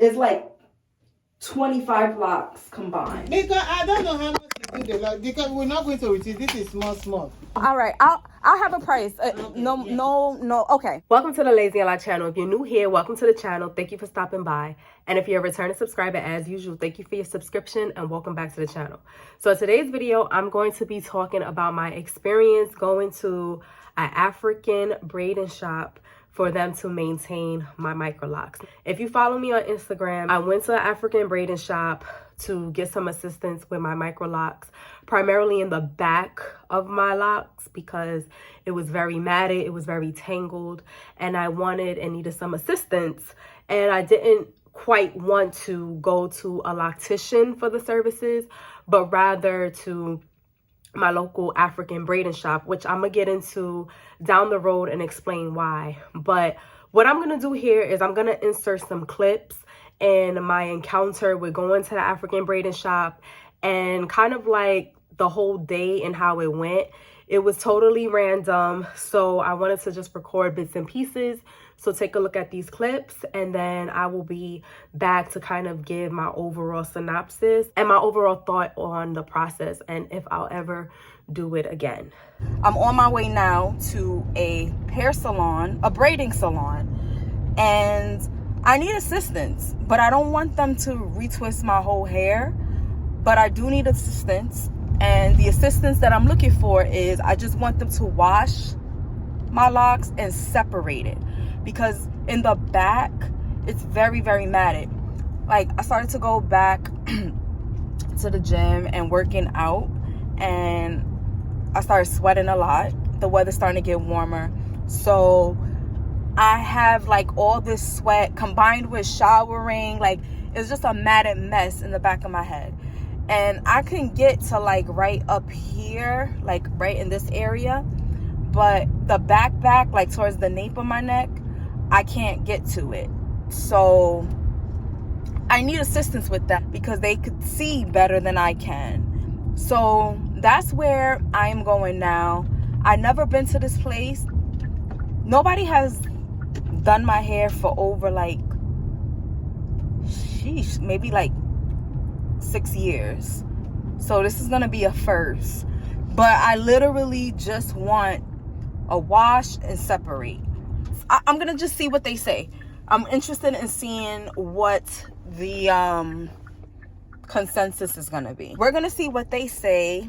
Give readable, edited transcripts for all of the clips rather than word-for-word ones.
is like 25 locks combined. Because I don't know how much to do the lock, because we're not going to reduce. This is small. All right, I'll have a price. No. Okay. Welcome to the Lazy Lot channel. If you're new here, welcome to the channel. Thank you for stopping by. And if you're a returning subscriber, as usual, thank you for your subscription and welcome back to the channel. So in today's video, I'm going to be talking about my experience going to an African braiding shop for them to maintain my micro locks. If you follow me on Instagram, I went to an African braiding shop to get some assistance with my micro locks, primarily in the back of my locks because it was very matted, it was very tangled, and I wanted and needed some assistance. And I didn't quite want to go to a loctician for the services, but rather to my local African braiding shop, which I'm gonna get into down the road and explain why. But what I'm gonna do here is I'm gonna insert some clips and my encounter with going to the African braiding shop and kind of like the whole day and how it went. It was totally random, so I wanted to just record bits and pieces. So take a look at these clips and then I will be back to kind of give my overall synopsis and my overall thought on the process and if I'll ever do it again. I'm on my way now to a hair salon, a braiding salon, and I need assistance, but I don't want them to retwist my whole hair, but I do need assistance. And the assistance that I'm looking for is I just want them to wash my locks and separate it, because in the back it's very, very matted. Like, I started to go back to the gym and working out and I started sweating a lot. The weather's starting to get warmer, so I have like all this sweat combined with showering. Like, it's just a matted mess in the back of my head. And I can get to like right up here, like right in this area, but the back, like towards the nape of my neck, I can't get to it. So I need assistance with that because they could see better than I can. So that's where I am going now. I've never been to this place. Nobody has done my hair for over like, sheesh, maybe like 6 years. So this is gonna be a first. But I literally just want a wash and separate. I'm gonna just see what they say. I'm interested in seeing what the consensus is gonna be. We're gonna see what they say.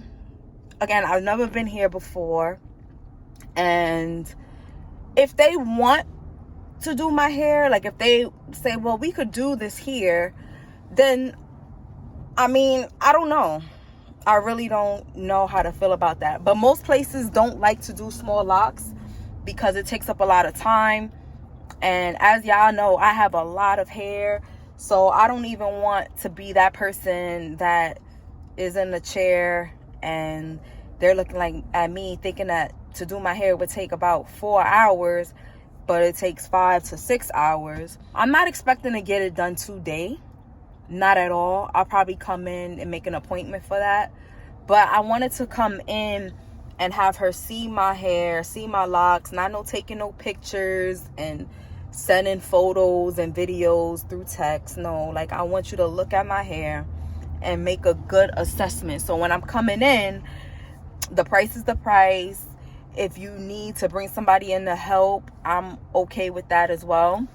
Again, I've never been here before, and if they want to do my hair, like if they say, well, we could do this here, then I mean, I don't know. I really don't know how to feel about that. But most places don't like to do small locks because it takes up a lot of time. And as y'all know, I have a lot of hair. So I don't even want to be that person that is in the chair and they're looking like at me thinking that to do my hair would take about 4 hours, but it takes 5 to 6 hours. I'm not expecting to get it done today. Not at all. I'll probably come in and make an appointment for that. But I wanted to come in and have her see my hair, see my locks, not no taking no pictures and sending photos and videos through text. No, like, I want you to look at my hair and make a good assessment. So when I'm coming in, the price is the price. If you need to bring somebody in to help, I'm okay with that as well.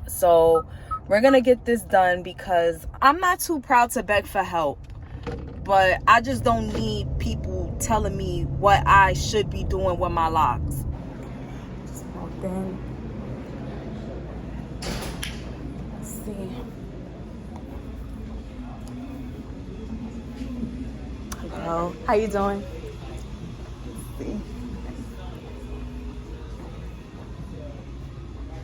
So we're gonna get this done because I'm not too proud to beg for help, but I just don't need people telling me what I should be doing with my locks. Just walked in. Let's see. Hello. How you doing? Let's see.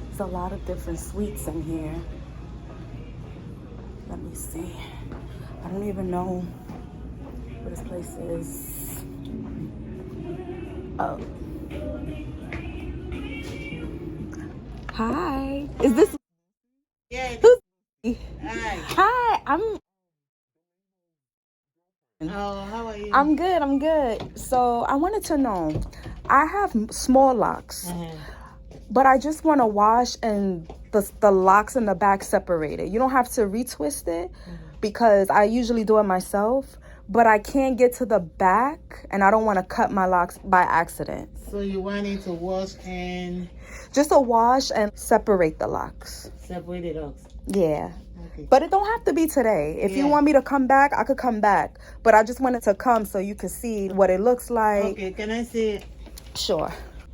There's a lot of different suites in here. Let me see. I don't even know where this place is. Oh. Hi. Is this? Yeah. Hi. Hi. Oh, how are you? I'm good. So I wanted to know, I have small locks, but I just want to wash and the locks in the back separated. You don't have to retwist it because I usually do it myself, but I can't get to the back and I don't want to cut my locks by accident. So you want it to wash and Just a wash and separate the locks. separate the locks. Yeah. Okay. But it don't have to be today. If you want me to come back, I could come back. But I just wanted to come so you could see what it looks like. Okay, can I see? Sure.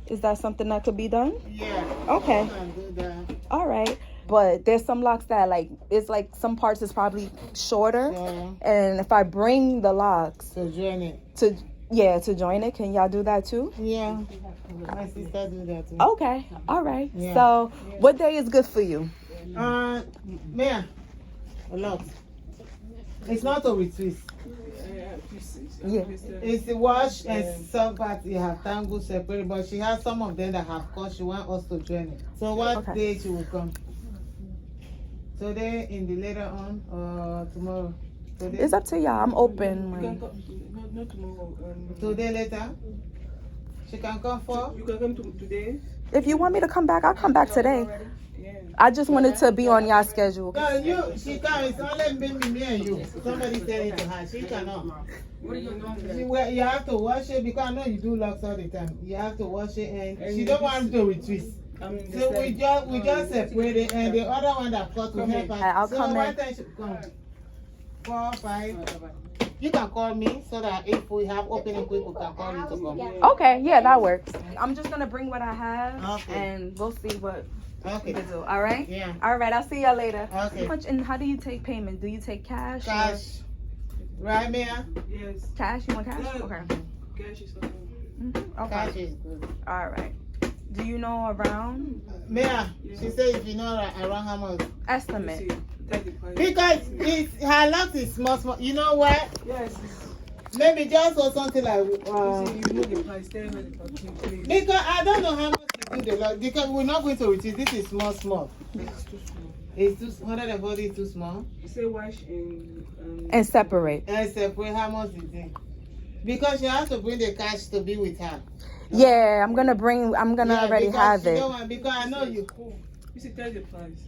Is that something that could be done? Yeah. Okay. I can do that. All right. But there's some locks that it's like some parts is probably shorter. So, And if I bring the locks so join it. to join it, can y'all do that too? Yeah. My sister do that too. Okay. All right. Yeah. So what day is good for you? Mia, a lot. It's not a retwist. Yeah. It's the wash and some parts you have tangled separate, but she has some of them that have cut. She wants us to join it. So what day she will come? Today in the later on or tomorrow? Today? It's up to y'all. I'm open. Not tomorrow. Today later? She can come for? You can come today. If you want me to come back, I'll come back today. Yeah. I just wanted to be on y'all schedule. No, she can. It's only me and you. Somebody tell it to her. She cannot. You have to wash it because I know you do locks all the time. You have to wash it and she don't want to retwist. So we just separate it and the other one that cut will help her. I'll so come one in. time she come. 4, 5. You can call me so that if we have opening quick, we can call you to come. Okay, yeah, that works. I'm just gonna bring what I have Okay. and we'll see what we Okay. can do. All right? Yeah. All right, I'll see y'all later. Okay. How much, and how do you take payment? Do you take cash? or- Cash. Right, Mia? Yes. Cash? You want cash? Yeah. Okay. Cash is fine. Okay. Cash is good. All right. Do you know around Mia, she said if you know around how much. estimate? See, take the price. Because her lot is small. You know what? Yes. Maybe just or something like. You know the price. Tell her the price, please. Because I don't know how much to do the lot. Because we're not going to retrieve. This is small. It's too small. It's too 140 is too small. You say wash And separate. And separate how much is it? Because she has to bring the cash to be with her. Yeah, I'm gonna already because have she it. don't want- because I know you. You say tell the price.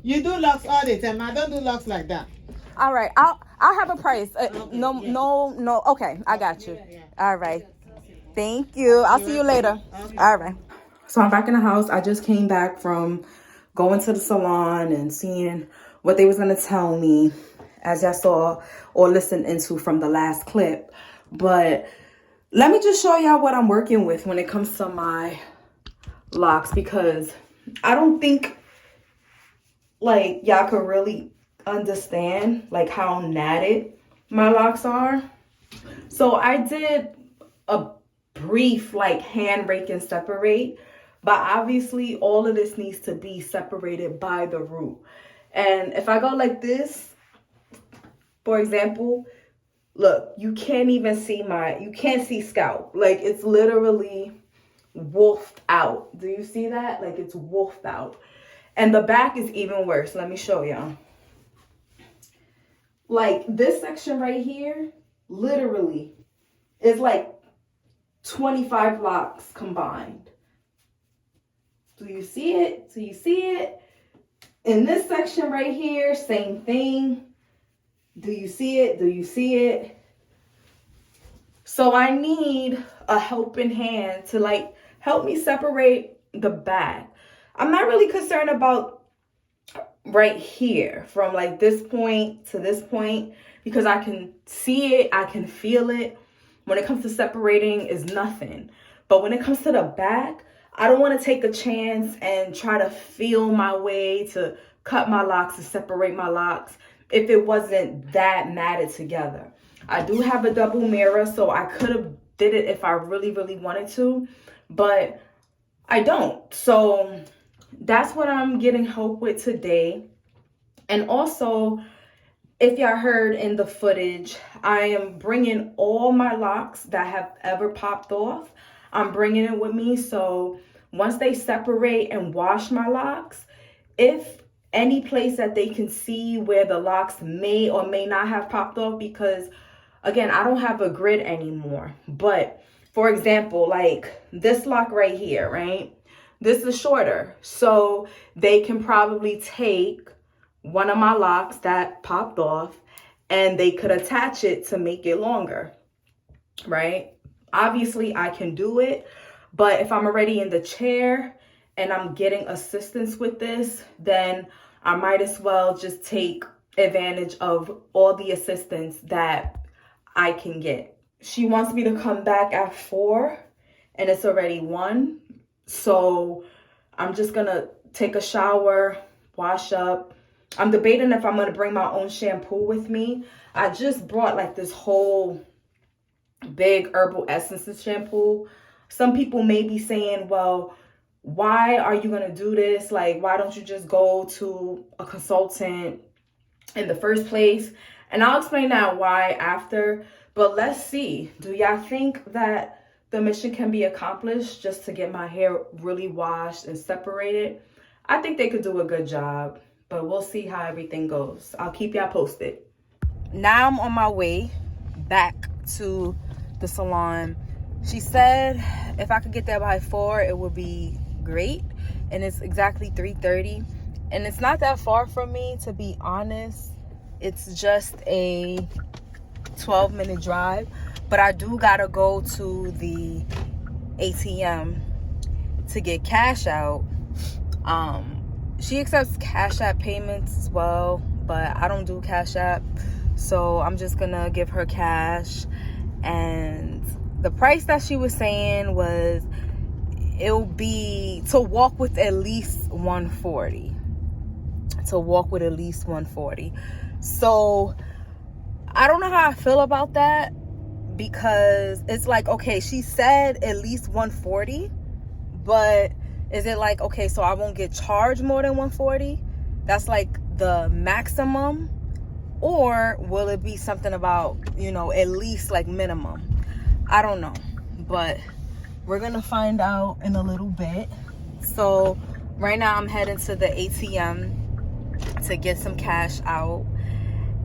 You do locks all the time. I don't do locks like that. All right, I'll have a price. No. Okay, I got you. Yeah. All right. Thank you. I'll see you later. All right. So I'm back in the house. I just came back from going to the salon and seeing what they was gonna tell me, as y'all saw or listened into from the last clip. But let me just show y'all what I'm working with when it comes to my locks, because I don't think like y'all could really understand like how natted my locks are. So I did a brief like hand rake and separate, but obviously all of this needs to be separated by the root. And if I go like this, for example, look, you can't even see you can't see scalp. Like it's literally wolfed out. Do you see that? Like it's wolfed out. And the back is even worse. Let me show y'all. Like this section right here, literally is like 25 locks combined. Do you see it? Do you see it? In this section right here, same thing. Do you see it? Do you see it? So I need a helping hand to like help me separate the back. I'm not really concerned about right here from like this point to this point because I can see it, I can feel it. When it comes to separating is nothing. But when it comes to the back, I don't want to take a chance and try to feel my way to cut my locks, to separate my locks if it wasn't that matted together. I do have a double mirror, so I could have did it if I really, really wanted to, but I don't. So that's what I'm getting help with today. And also, if y'all heard in the footage, I am bringing all my locks that have ever popped off. I'm bringing it with me. So once they separate and wash my locks, if any place that they can see where the locks may or may not have popped off, because again, I don't have a grid anymore. But for example, like this lock right here, right? This is shorter. So they can probably take one of my locks that popped off and they could attach it to make it longer, right? Obviously, I can do it, but if I'm already in the chair and I'm getting assistance with this, then I might as well just take advantage of all the assistance that I can get. She wants me to come back at 4 and it's already 1. So I'm just gonna take a shower, wash up. I'm debating if I'm gonna bring my own shampoo with me. I just brought like this whole big herbal essences shampoo. Some people may be saying, well, why are you gonna do this? Like, why don't you just go to a consultant in the first place? And I'll explain that why after, but let's see. Do y'all think that the mission can be accomplished just to get my hair really washed and separated? I think they could do a good job, but we'll see how everything goes. I'll keep y'all posted. Now I'm on my way back to the salon. She said if I could get there by 4, it would be great. And it's exactly 3:30. And it's not that far from me, to be honest. It's just a 12-minute drive. But I do gotta go to the ATM to get cash out. She accepts Cash App payments as well, but I don't do Cash App. So I'm just gonna give her cash. And the price that she was saying was it'll be to walk with at least 140. To walk with at least 140. So I don't know how I feel about that, because it's like, okay, she said at least 140, but is it like, okay, so I won't get charged more than 140? That's like the maximum? Or will it be something about, you know, at least like minimum? I don't know, but we're gonna find out in a little bit. So right now I'm heading to the ATM to get some cash out,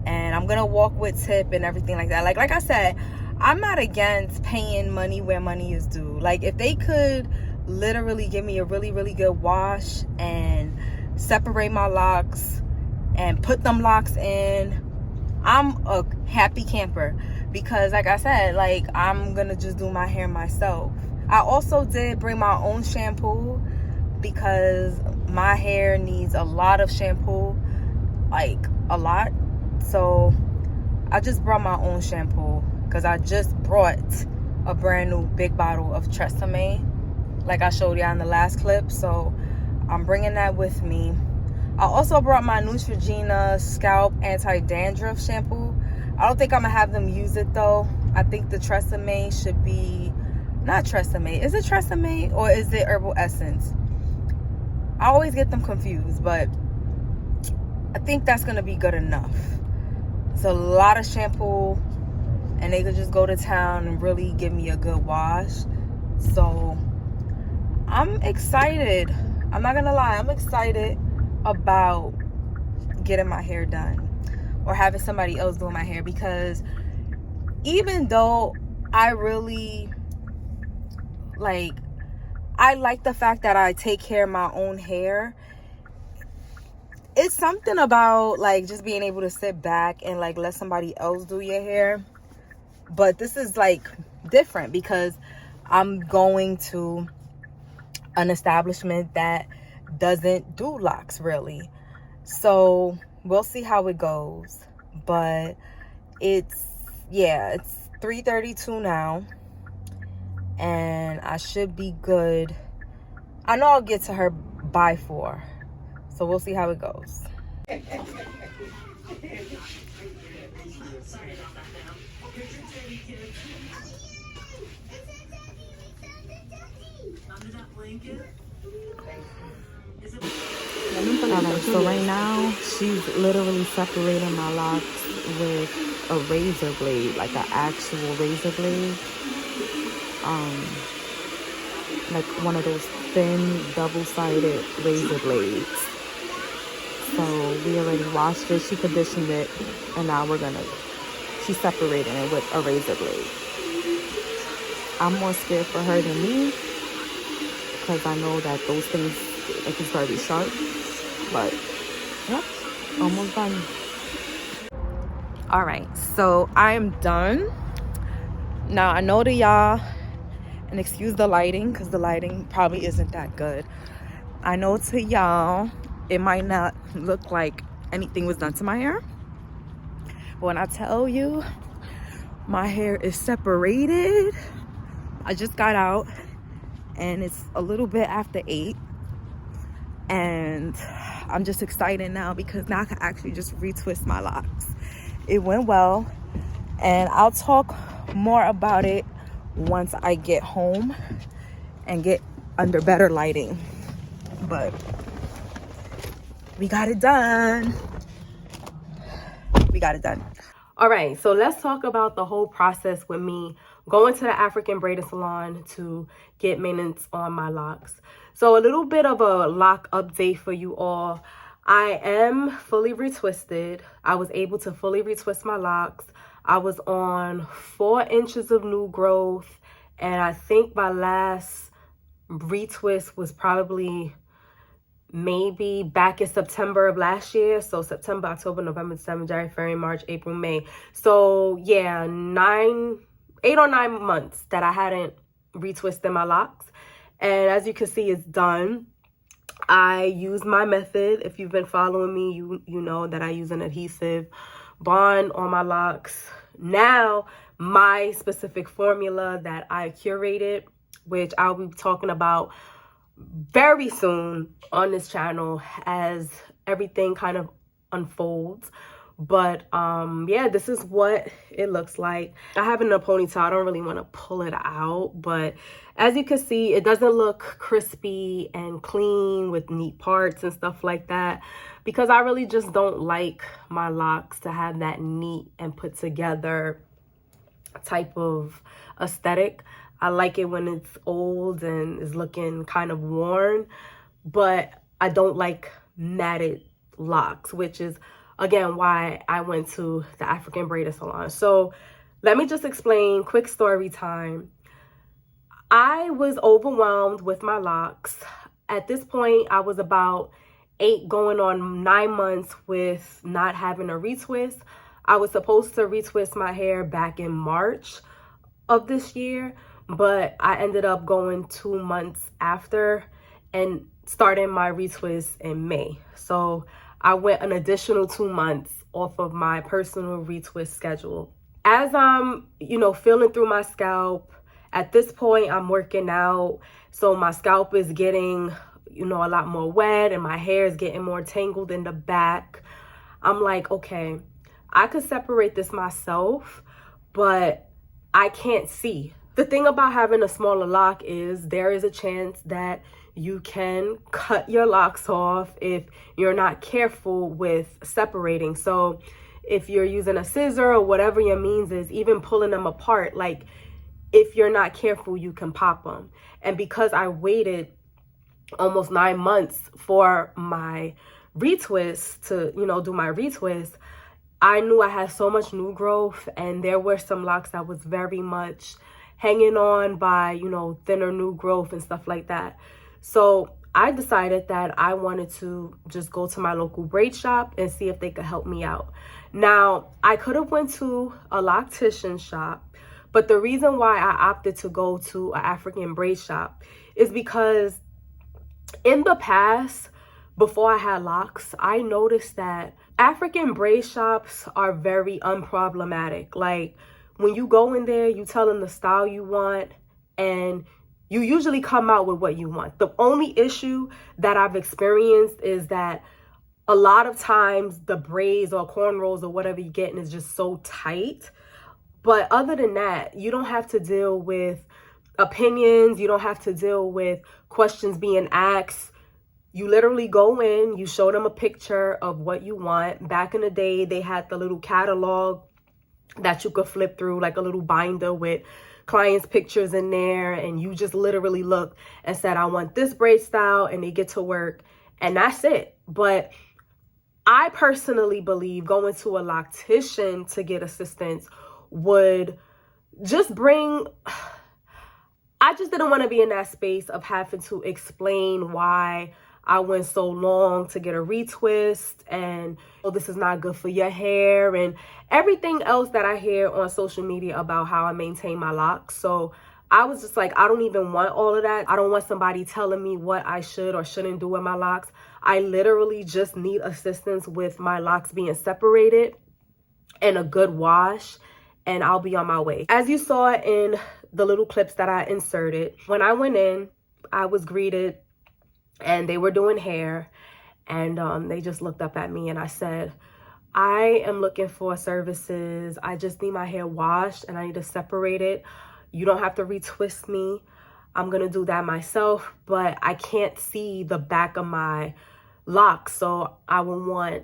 and I'm gonna walk with tip and everything like that. Like I said, I'm not against paying money where money is due. Like, if they could literally give me a really, really good wash and separate my locks and put them locks in, I'm a happy camper. Because like I said, like, I'm gonna just do my hair myself. I also did bring my own shampoo because my hair needs a lot of shampoo, like a lot. So I just brought my own shampoo because I just brought a brand new big bottle of Tresemme, like I showed y'all in the last clip. So I'm bringing that with me. I also brought my Neutrogena scalp anti-dandruff shampoo. I don't think I'm gonna have them use it though. I think the Tresemme should be, not Tresemme. Is it Tresemme or is it Herbal Essence? I always get them confused, but I think that's gonna be good enough. It's a lot of shampoo, and they could just go to town and really give me a good wash. So I'm excited. I'm not gonna lie, I'm excited about getting my hair done or having somebody else doing my hair, because even though I really I like the fact that I take care of my own hair, it's something about like just being able to sit back and like let somebody else do your hair. But this is like different because I'm going to an establishment that doesn't do locks really. So we'll see how it goes. But it's 3:32 now, and I should be good. I know I'll get to her by 4, so we'll see how it goes. Alright, so right now she's literally separating my locks with a razor blade, like an actual razor blade, like one of those thin double-sided razor blades. So we already washed it, she conditioned it, and now she's separating it with a razor blade. I'm more scared for her than me, because I know that those things, it is very sharp. But yep, almost done. All right, so I am done. Now I know that y'all, and excuse the lighting because the lighting probably isn't that good. I know to y'all it might not look like anything was done to my hair, but when I tell you my hair is separated, I just got out and it's a little bit after 8, and I'm just excited now because now I can actually just retwist my locks. It went well, and I'll talk more about it once I get home and get under better lighting. But we got it done. We got it done. All right, so let's talk about the whole process with me going to the African Braiding Salon to get maintenance on my locks. So a little bit of a lock update for you all. I am fully retwisted. I was able to fully retwist my locks. I was on 4 inches of new growth, and I think my last retwist was probably maybe back in September of last year. So September, October, November, December, January, February, March, April, May. So yeah, 8 or 9 months that I hadn't retwisted my locks. And as you can see, it's done. I use my method. If you've been following me, you know that I use an adhesive bond on my locks. Now, my specific formula that I curated, which I'll be talking about very soon on this channel as everything kind of unfolds. But yeah, this is what it looks like. I have it in a ponytail. I don't really want to pull it out, but as you can see, it doesn't look crispy and clean with neat parts and stuff like that, because I really just don't like my locks to have that neat and put together type of aesthetic. I like it when it's old and is looking kind of worn, but I don't like matted locks, which is again why I went to the African Braiding Salon. So let me just explain, quick story time. I was overwhelmed with my locks. At this point, I was about 8 going on 9 months with not having a retwist. I was supposed to retwist my hair back in March of this year, but I ended up going 2 months after and starting my retwist in May. So I went an additional 2 months off of my personal retwist schedule. As I'm, feeling through my scalp, at this point, I'm working out. So my scalp is getting, a lot more wet and my hair is getting more tangled in the back. I'm like, okay, I could separate this myself, but I can't see. The thing about having a smaller lock is there is a chance that you can cut your locks off if you're not careful with separating. So if you're using a scissor or whatever your means is, even pulling them apart, like if you're not careful, you can pop them. And because I waited almost 9 months for my retwist to, do my retwist, I knew I had so much new growth, and there were some locks that was very much hanging on by, thinner new growth and stuff like that. So I decided that I wanted to just go to my local braid shop and see if they could help me out. Now, I could have went to a loctician shop, but the reason why I opted to go to an African braid shop is because in the past, before I had locks, I noticed that African braid shops are very unproblematic. Like when you go in there, you tell them the style you want, and you usually come out with what you want. The only issue that I've experienced is that a lot of times the braids or cornrows or whatever you're getting is just so tight. But other than that, you don't have to deal with opinions. You don't have to deal with questions being asked. You literally go in, you show them a picture of what you want. Back in the day, they had the little catalog that you could flip through, like a little binder with clients' pictures in there, and you just literally look and said, I want this braid style, and they get to work, and that's it. But I personally believe going to a loctician to get assistance would just bring, I just didn't want to be in that space of having to explain why I went so long to get a retwist and, oh, this is not good for your hair and everything else that I hear on social media about how I maintain my locks. So I was just like, I don't even want all of that. I don't want somebody telling me what I should or shouldn't do with my locks. I literally just need assistance with my locks being separated and a good wash, and I'll be on my way. As you saw in the little clips that I inserted, when I went in, I was greeted and they were doing hair, and they just looked up at me and I said, I am looking for services. I just need my hair washed and I need to separate it. You don't have to retwist me. I'm gonna do that myself, but I can't see the back of my locks, so I would want,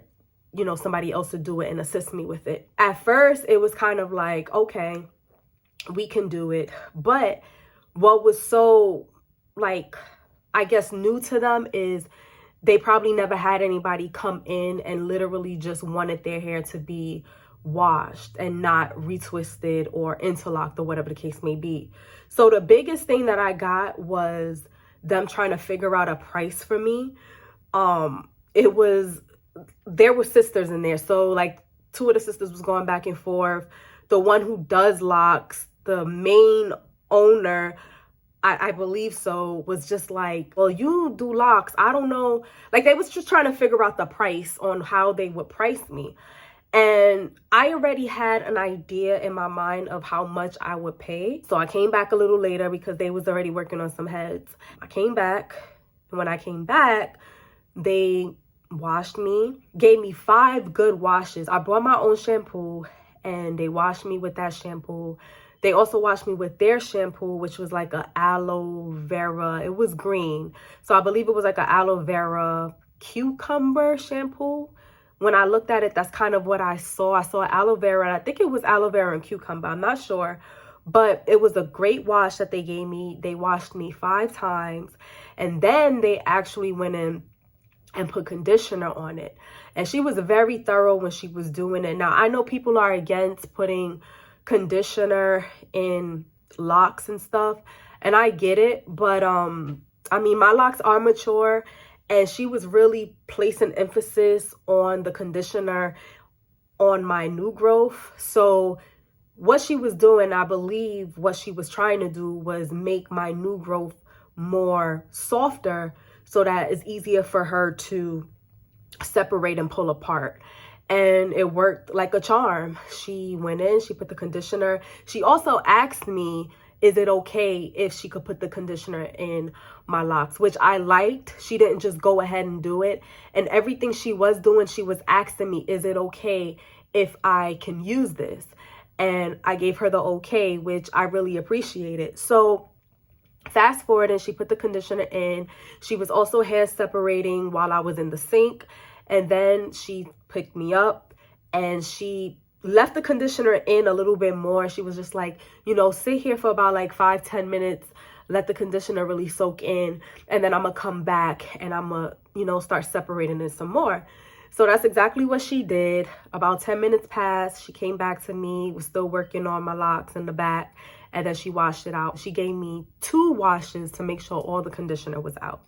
you know, somebody else to do it and assist me with it. At first, it was kind of like, okay, we can do it. But what was so, like, I guess new to them is they probably never had anybody come in and literally just wanted their hair to be washed and not retwisted or interlocked or whatever the case may be. So the biggest thing that I got was them trying to figure out a price for me. There were sisters in there. So like 2 of the sisters was going back and forth. The one who does locks, the main owner, I believe so, was just like, well, you do locks. I don't know. Like they was just trying to figure out the price on how they would price me. And I already had an idea in my mind of how much I would pay. So I came back a little later because they was already working on some heads. I came back, and when I came back, they washed me, gave me 5 good washes. I brought my own shampoo and they washed me with that shampoo. They also washed me with their shampoo, which was like a aloe vera. It was green. So I believe it was like an aloe vera cucumber shampoo. When I looked at it, that's kind of what I saw. I saw aloe vera, and I think it was aloe vera and cucumber. I'm not sure. But it was a great wash that they gave me. They washed me 5 times. And then they actually went in and put conditioner on it. And she was very thorough when she was doing it. Now, I know people are against putting conditioner in locks and stuff, and I get it, but I mean, my locks are mature, and she was really placing emphasis on the conditioner on my new growth. So what she was doing, I believe what she was trying to do was make my new growth more softer so that it's easier for her to separate and pull apart. And it worked like a charm. She went in, she put the conditioner. She also asked me, is it okay if she could put the conditioner in my locks, which I liked. She didn't just go ahead and do it. And everything she was doing, she was asking me, is it okay if I can use this? And I gave her the okay, which I really appreciated. So fast forward, and she put the conditioner in. She was also hair separating while I was in the sink. And then she picked me up and she left the conditioner in a little bit more. She was just like, you know, sit here for about like 5-10 minutes, let the conditioner really soak in, and then I'm gonna come back and I'm gonna, you know, start separating it some more. So that's exactly what she did. About 10 minutes passed. She came back to me, was still working on my locks in the back, and then she washed it out. She gave me 2 washes to make sure all the conditioner was out.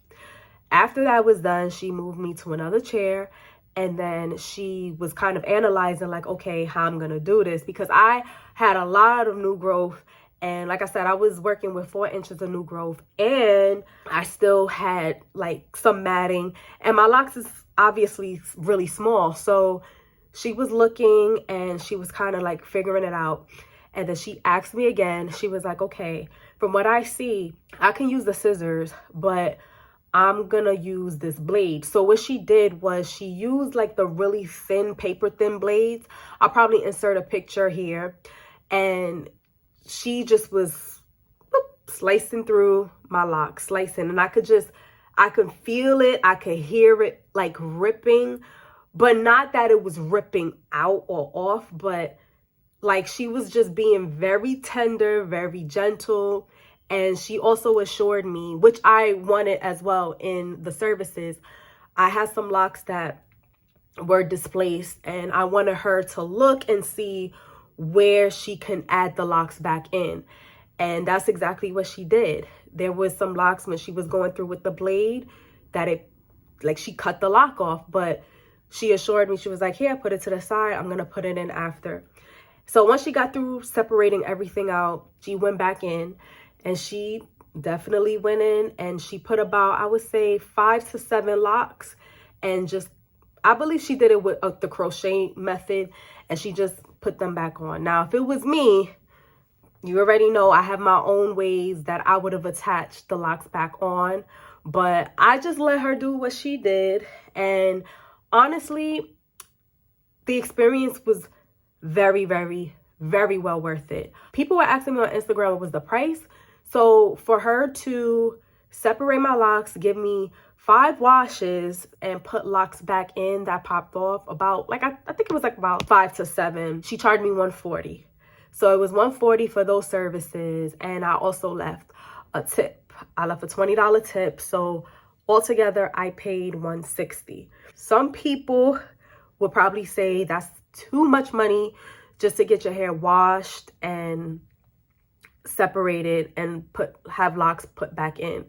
After that was done, she moved me to another chair, and then she was kind of analyzing like, okay, how I'm gonna do this, because I had a lot of new growth. And like I said, I was working with 4 inches of new growth, and I still had like some matting, and my locks is obviously really small. So she was looking and she was kind of like figuring it out. And then she asked me again. She was like, okay, from what I see, I can use the scissors, but I'm gonna use this blade. So what she did was she used like the really thin, paper thin blades. I'll probably insert a picture here. And she just was slicing through my locks, slicing. And I could feel it. I could hear it like ripping, but not that it was ripping out or off, but like she was just being very tender, very gentle. And she also assured me, which I wanted as well in the services, I had some locks that were displaced, and I wanted her to look and see where she can add the locks back in. And that's exactly what she did. There was some locks when she was going through with the blade that she cut the lock off, but she assured me, she was like, here, put it to the side. I'm going to put it in after. So once she got through separating everything out, she went back in, and she definitely went in and she put about, I would say, 5 to 7 locks, and just, I believe she did it with the crochet method, and she just put them back on. Now, if it was me, you already know I have my own ways that I would have attached the locks back on, but I just let her do what she did. And honestly, the experience was very, very, very well worth it. People were asking me on Instagram what was the price. So for her to separate my locks, give me 5 washes, and put locks back in that popped off about, like, I think it was like about 5 to 7, she charged me $140. So it was $140 for those services, and I also left a tip. I left a $20 tip, so altogether I paid $160. Some people would probably say that's too much money just to get your hair washed and separated and have locks put back in.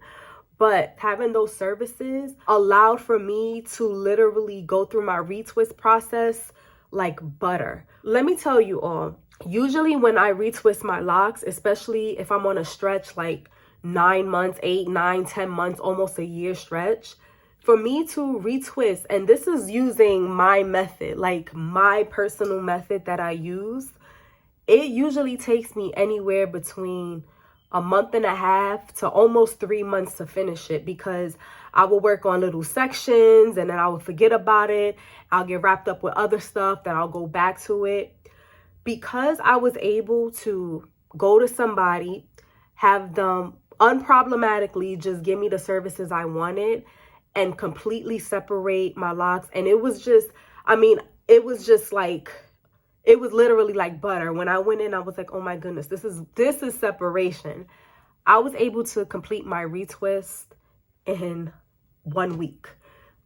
But having those services allowed for me to literally go through my retwist process like butter. Let me tell you all, usually when I retwist my locks, especially if I'm on a stretch like 9 months, 8, 9, 10 months, almost a year stretch, for me to retwist, and this is using my method, like my personal method that I use, it usually takes me anywhere between a month and a half to almost 3 months to finish it, because I will work on little sections and then I will forget about it. I'll get wrapped up with other stuff, then I'll go back to it. Because I was able to go to somebody, have them unproblematically just give me the services I wanted and completely separate my locks. And it was just, I mean, it was just like, it was literally like butter. When I went in, I was like, oh my goodness, this is separation. I was able to complete my retwist in 1 week.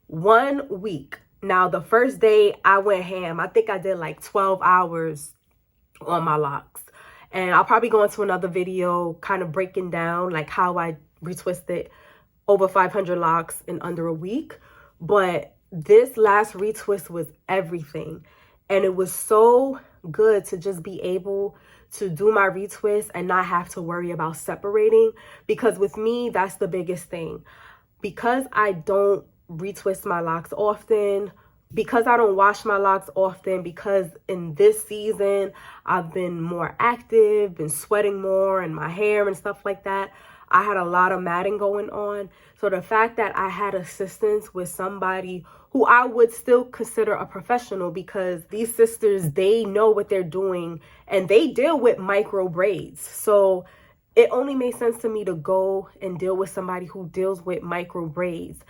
1 week. Now, the first day I went ham. I think I did like 12 hours on my locks. And I'll probably go into another video kind of breaking down like how I retwisted over 500 locks in under a week. But this last retwist was everything. And it was so good to just be able to do my retwist and not have to worry about separating. Because with me, that's the biggest thing. Because I don't retwist my locks often, because I don't wash my locks often, because in this season, I've been more active, been sweating more and my hair and stuff like that. I had a lot of matting going on. So the fact that I had assistance with somebody who I would still consider a professional, because these sisters, they know what they're doing and they deal with micro braids. So it only made sense to me to go and deal with somebody who deals with micro braids.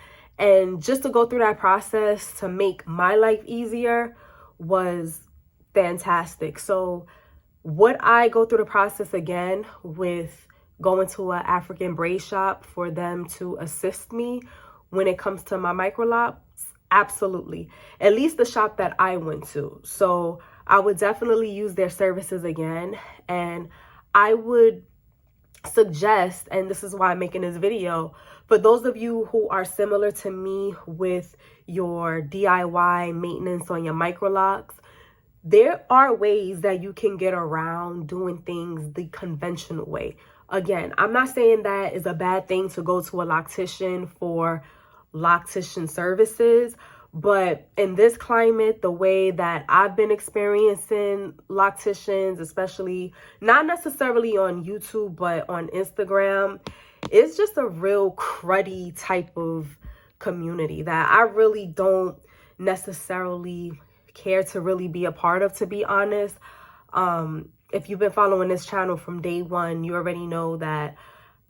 And just to go through that process to make my life easier was fantastic. So would I go through the process again with going to an African braid shop for them to assist me when it comes to my Micro Locs? Absolutely. At least the shop that I went to. So I would definitely use their services again. And I would suggest, and this is why I'm making this video, for those of you who are similar to me with your DIY maintenance on your Micro Locs, there are ways that you can get around doing things the conventional way. Again, I'm not saying that is a bad thing to go to a loctician for loctician services, but in this climate, the way that I've been experiencing locticians, especially not necessarily on YouTube, but on Instagram, it's just a real cruddy type of community that I really don't necessarily care to really be a part of, to be honest. If you've been following this channel from day one, you already know that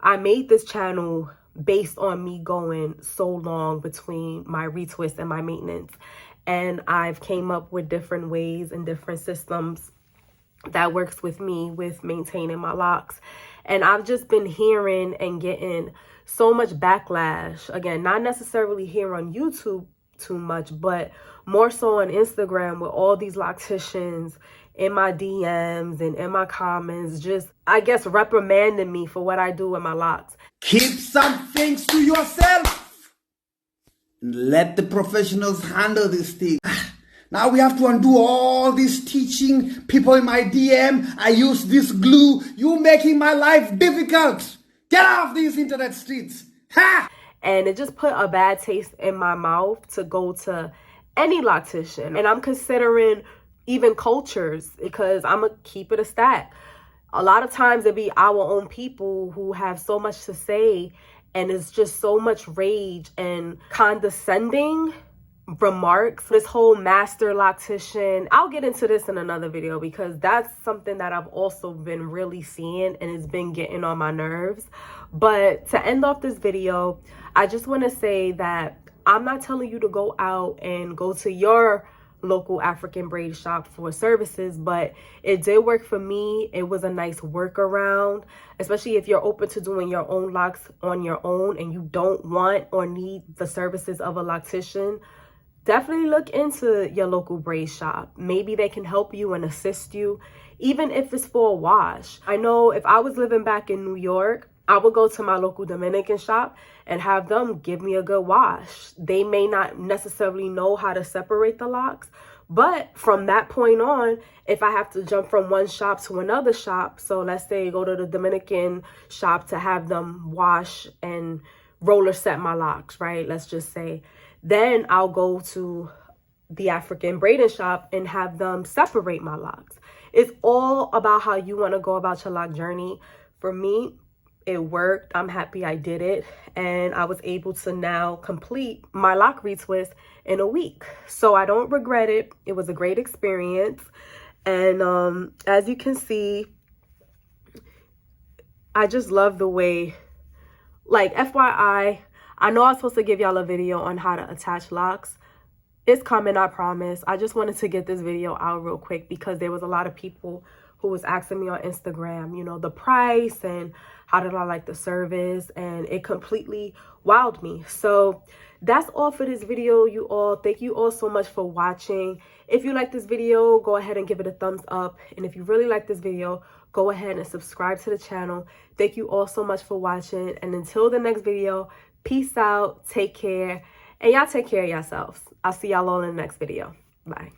I made this channel based on me going so long between my retwist and my maintenance. And I've came up with different ways and different systems that works with me with maintaining my locks. And I've just been hearing and getting so much backlash. Again, not necessarily here on YouTube too much, but more so on Instagram with all these locticians in my DMs and in my comments, just, I guess, reprimanding me for what I do with my locks. Keep some things to yourself. Let the professionals handle this thing. Now we have to undo all this teaching. People in my DM, I use this glue. You making my life difficult. Get off these internet streets. Ha! And it just put a bad taste in my mouth to go to any loctician. And I'm considering even cultures, because I'm going to keep it a stack. A lot of times it be our own people who have so much to say, and it's just so much rage and condescending remarks. This whole master loctician, I'll get into this in another video, because that's something that I've also been really seeing, and it's been getting on my nerves. But to end off this video, I just want to say that I'm not telling you to go out and go to your local African braid shop for services, but it did work for me. It was a nice workaround, especially if you're open to doing your own locks on your own and you don't want or need the services of a loctician. Definitely look into your local braid shop. Maybe they can help you and assist you, even if it's for a wash. I know if I was living back in New York, I would go to my local Dominican shop and have them give me a good wash. They may not necessarily know how to separate the locks, but from that point on, if I have to jump from one shop to another shop, so let's say go to the Dominican shop to have them wash and roller set my locks, right? Let's just say. Then I'll go to the African braiding shop and have them separate my locks. It's all about how you want to go about your lock journey. For me, it worked. I'm happy I did it. And I was able to now complete my lock retwist in a week. So I don't regret it. It was a great experience. And as you can see, I just love the way, like, FYI, I know I was supposed to give y'all a video on how to attach locks. It's coming, I promise. I just wanted to get this video out real quick because there was a lot of people who was asking me on Instagram, you know, the price and how did I like the service, and it completely wowed me. So that's all for this video, you all. Thank you all so much for watching. If you like this video, go ahead and give it a thumbs up. And if you really like this video, go ahead and subscribe to the channel. Thank you all so much for watching. And until the next video, peace out, take care, and y'all take care of yourselves. I'll see y'all all in the next video. Bye.